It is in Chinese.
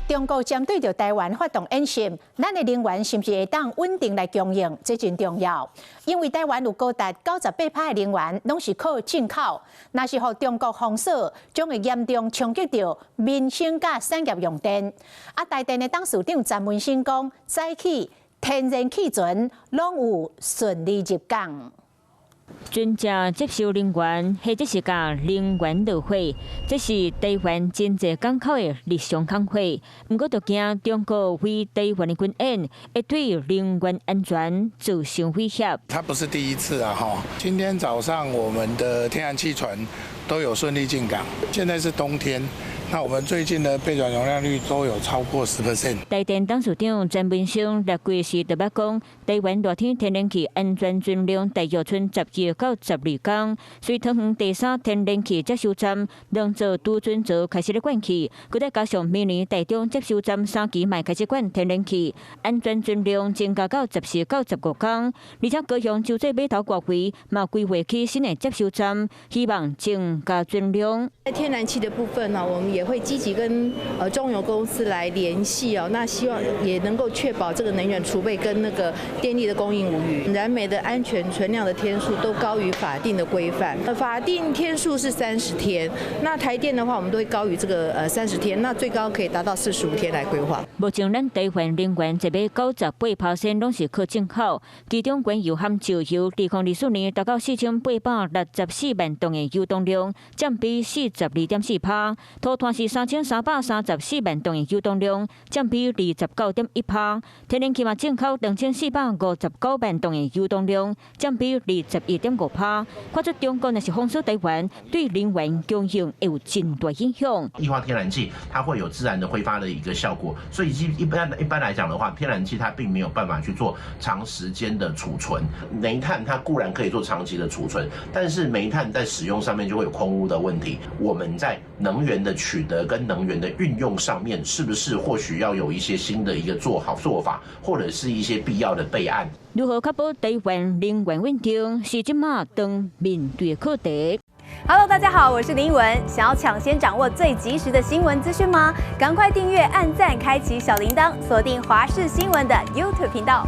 中国针对着台湾发动演习，咱的能源是不是会当稳定来供应？这真重要，因为台湾有高达98%的能源拢是靠进口，若是互中国封锁，将会严重冲击到民生甲产业用电。台电的董事长詹文新讲，早起天然气船拢有顺利入港。 专家接收能源，或者是甲能源落货，这是台湾经济港口的日常工作。不过，就惊中国为台湾的军演，会对能源安全造成威胁。它不是第一次啊，哈！今天早上我们的天然气船都有顺利进港。现在是冬天。 那我们最近的备转容量率都有超过10%。台电董事长詹文生6月时特别讲，台湾热天天然气安全存量大约剩12到12天，所以桃园第3天然气接收站两座都准座开始咧灌气，佮再加上明年台中接收站3期卖开始灌天然气，安全存量增加到14到15天，而且高雄就这码头外围嘛规划起新的接收站，希望增加存量。在天然气的部分呢，我们也会积极跟中油公司来联系哦，那希望也能够确保这个能源储备跟那个电力的供应无虞。燃煤的安全存量的天数都高于法定的规范，法定天数是30天，那台电的话，我们都会高于这个30天，那最高可以达到45天来规划。目前咱台湾能源1码98%拢是靠进口，其中原油含石油2024年达到4864万吨的油动量，占比42.4%。土炭是3334万吨的油动量，占比29.1%。天然气嘛进口2459万吨的油动量，占比21.5%。看出中国若是封锁台湾，对能源供应会有真大影响。液化天然气它会有自然的挥发的一个效果，所以一般来讲的话，天然气它并没有办法去做长时间的储存。煤炭它固然可以做长期的储存，但是煤炭在使用上面就会有空污的问题。我们在能源的取得跟能源的运用上面，是不是或许要有一些新的一个做法，或者是一些必要的备案？如何确保台湾能源稳定，是今嘛当面对的课题。Hello， 大家好，我是林依文。想要抢先掌握最及时的新闻资讯吗？赶快订阅、按赞、开启小铃铛，锁定华视新闻的 YouTube 频道。